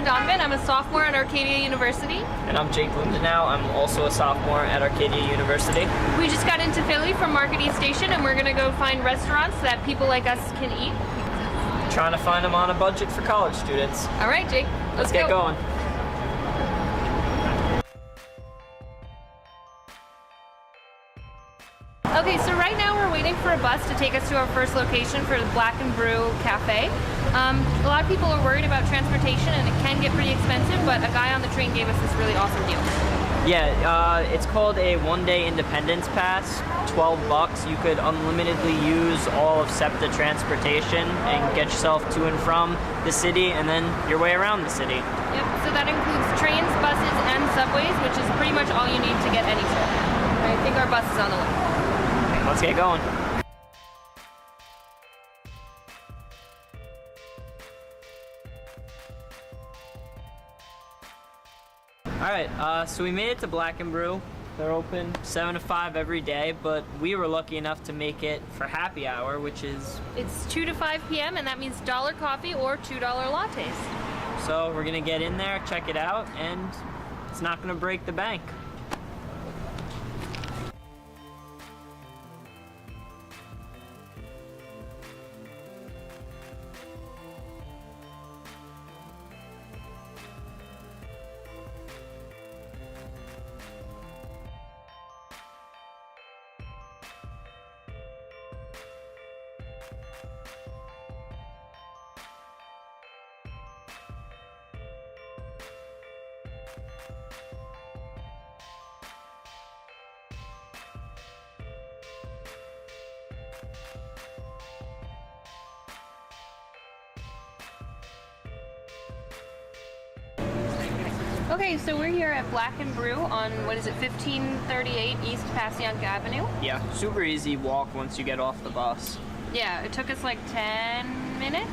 Donovan. I'm a sophomore at Arcadia University. And I'm Jake Lundenau. I'm also a sophomore at Arcadia University. We just got into Philly from Market East Station and we're gonna go find restaurants that people like us can eat. Trying to find them on a budget for college students. All right, Jake, let's get going. Okay, so right now we're waiting for a bus to take us to our first location for the Black and Brew Cafe. A lot of people are worried about transportation and it can get pretty expensive, but a guy on the train gave us this really awesome deal. Yeah, it's called a one-day Independence Pass, 12 bucks. You could unlimitedly use all of SEPTA transportation and get yourself to and from the city and then your way around the city. Yep, so that includes trains, buses, and subways, which is pretty much all you need to get anywhere. I think our bus is on the way. Let's get going. Alright, so we made it to Black and Brew. They're open 7 to 5 every day, but we were lucky enough to make it for happy hour, which is... It's 2 to 5 p.m. and that means $1 coffee or $2 lattes. So we're gonna get in there, check it out, and it's not gonna break the bank. Okay, so we're here at Black and Brew on, what is it, 1538 East Passyunk Avenue? Yeah, super easy walk once you get off the bus. Yeah, it took us like 10 minutes,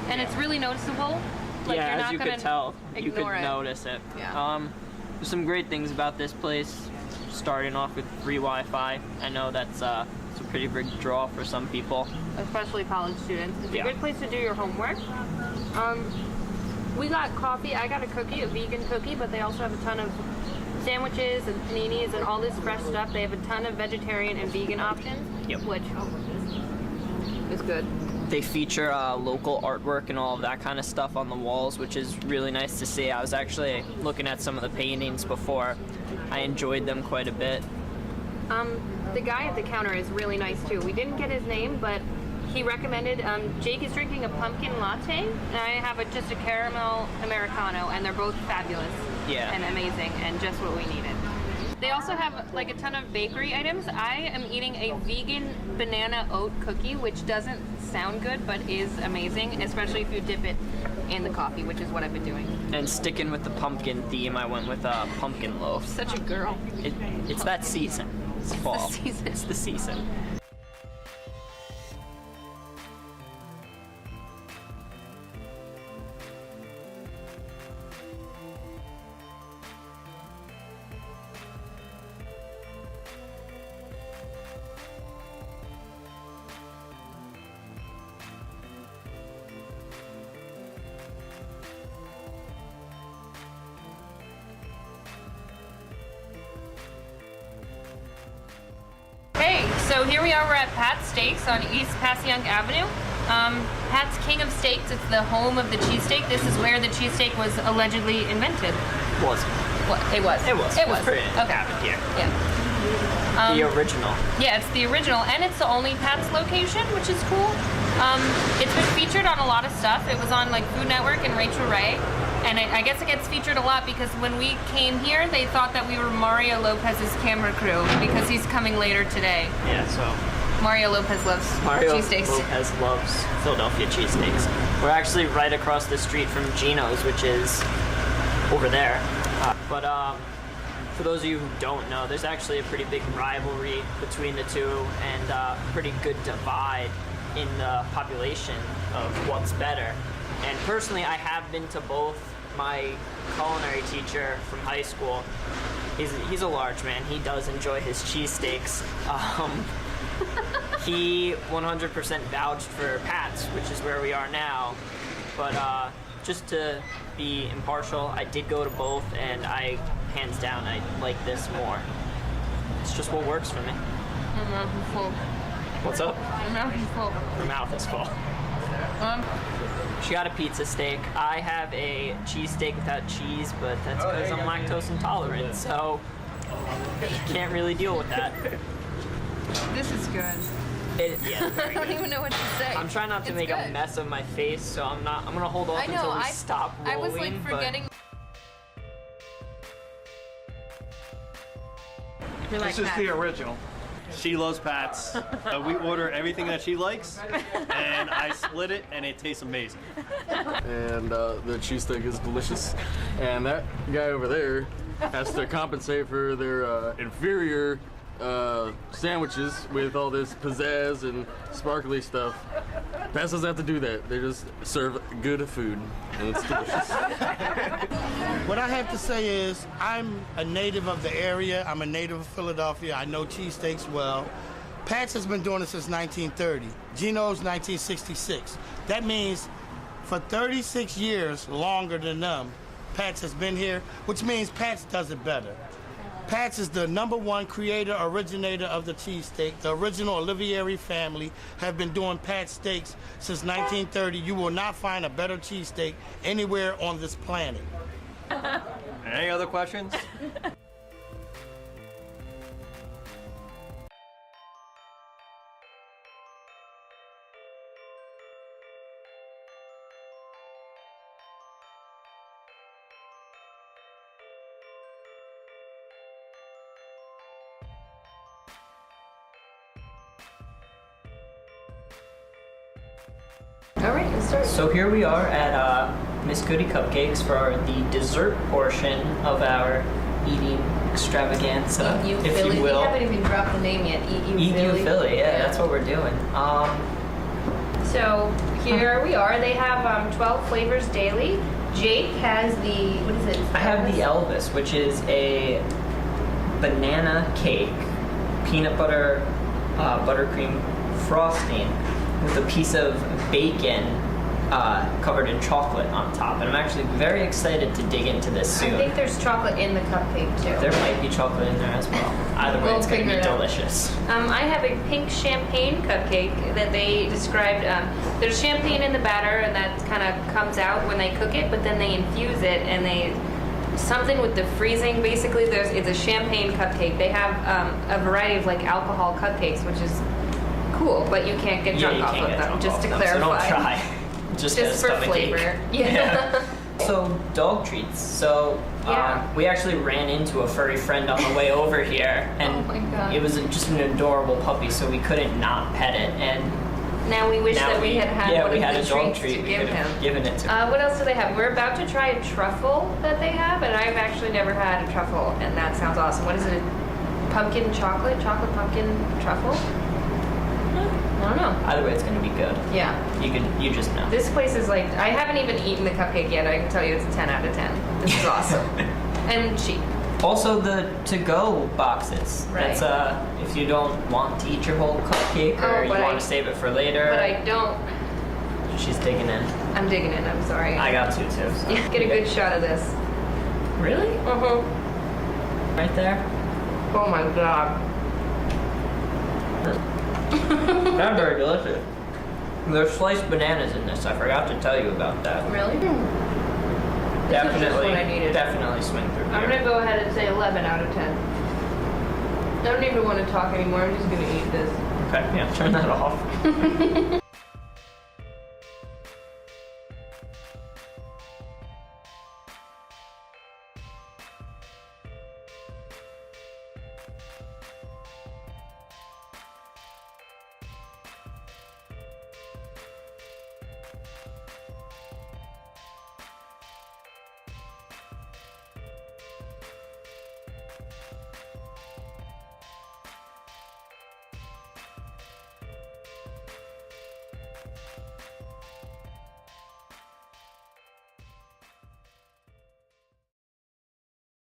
and it's really noticeable. Like, yeah, you're not as you gonna could tell, you could it. notice it. Yeah. There's some great things about this place, starting off with free Wi-Fi. I know that's a pretty big draw for some people. Especially college students. It's a good place to do your homework. We got coffee. I got a cookie, a vegan cookie, but they also have a ton of sandwiches and paninis and all this fresh stuff. They have a ton of vegetarian and vegan options, which is good. They feature local artwork and all of that kind of stuff on the walls, which is really nice to see. I was actually looking at some of the paintings before. I enjoyed them quite a bit. The guy at the counter is really nice too. We didn't get his name, but he recommended, Jake is drinking a pumpkin latte, and I have just a caramel Americano, and they're both fabulous and amazing, and just what we needed. They also have like a ton of bakery items. I am eating a vegan banana oat cookie, which doesn't sound good, but is amazing, especially if you dip it in the coffee, which is what I've been doing. And sticking with the pumpkin theme, I went with a pumpkin loaf. Such a girl. It's that season. It's fall. The season. It's the season. So here we are, we're at Pat's Steaks on East Passyunk Avenue. Pat's King of Steaks, it's the home of the cheesesteak. This is where the cheesesteak was allegedly invented. Was it? What? It was. It was. It was. Pretty okay. Here. Yeah. The original. Yeah, it's the original, and it's the only Pat's location, which is cool. It's been featured on a lot of stuff. It was on like Food Network and Rachel Ray. And I guess it gets featured a lot because when we came here, they thought that we were Mario Lopez's camera crew because he's coming later today. Yeah, so Mario Lopez loves cheesesteaks. Mario Lopez loves Philadelphia cheesesteaks. We're actually right across the street from Gino's, which is over there. for those of you who don't know, there's actually a pretty big rivalry between the two and a pretty good divide in the population of what's better. And personally, I have been to both. My culinary teacher from high school, he's a large man. He does enjoy his cheesesteaks. He 100% vouched for Pat's, which is where we are now. But just to be impartial, I did go to both, and hands down, I like this more. It's just what works for me. My mouth is full. What's up? My mouth is full. Her mouth is full. She got a pizza steak. I have a cheesesteak without cheese, but that's because I'm lactose intolerant, so can't really deal with that. This is good. Yeah, I don't even know what to say. I'm trying not to make a mess of my face, so I'm gonna hold off until we stop rolling. I was like forgetting. This is the original. She loves Pat's. We order everything that she likes, and I split it, and it tastes amazing. And the cheesesteak is delicious. And that guy over there has to compensate for their inferior sandwiches with all this pizzazz and sparkly stuff. Pat's doesn't have to do that. They just serve good food, and it's delicious. What I have to say is, I'm a native of the area. I'm a native of Philadelphia. I know cheesesteaks well. Pat's has been doing it since 1930. Geno's 1966. That means for 36 years longer than them, Pat's has been here, which means Pat's does it better. Pat's is the #1 creator, originator of the cheesesteak. The original Olivieri family have been doing Pat's steaks since 1930. You will not find a better cheesesteak anywhere on this planet. Any other questions? All right, let's start. So here we are at Miss Goody Cupcakes for the dessert portion of our eating extravaganza, Eat You if Philly. you will. We haven't even dropped the name yet. Eat You Eat Philly. You Philly, yeah, that's what we're doing. So here we are. They have 12 flavors daily. Jake has the, what is it? I have the Elvis, which is a banana cake, peanut butter, buttercream frosting with a piece of bacon covered in chocolate on top. And I'm actually very excited to dig into this soon. I think there's chocolate in the cupcake too. There might be chocolate in there as well. Either way, We'll it's going to figure be it out. delicious. I have a pink champagne cupcake that they described. There's champagne in the batter, and that kind of comes out when they cook it, but then they infuse it, and they something with the freezing. Basically, it's a champagne cupcake. They have a variety of like alcohol cupcakes, which is cool, but you can't get drunk you off can't of get them. drunk Just off to them, clarify. So don't try. Just Just for stomach flavor. ache. Yeah. So dog treats. So Yeah. we actually ran into a furry friend on the way over here, and Oh my God. it was just an adorable puppy, so we couldn't not pet it. And Now we wish now that we had yeah, one we of had the a dog treats treat. to We give could him. have given it to. What else do they have? We're about to try a truffle that they have, and I've actually never had a truffle, and that sounds awesome. What is it? Pumpkin chocolate pumpkin truffle? I don't know. Either way, it's going to be good. Yeah. You just know. This place is like, I haven't even eaten the cupcake yet. I can tell you it's a 10 out of 10. This is awesome. And cheap. Also, the to-go boxes. Right. That's if you don't want to eat your whole cupcake Oh, or you but want I- to save it for later. But I don't. She's digging in. I'm digging in. I'm sorry. I got to too. So. Yeah, get a good shot of this. Really? Uh-huh. Right there. Oh my God. That's very delicious. There's sliced bananas in this. I forgot to tell you about that. Really? Definitely, what I needed. definitely swing through I'm here. gonna go ahead and say 11 out of 10. I don't even want to talk anymore. I'm just gonna eat this. Okay, yeah, turn that off.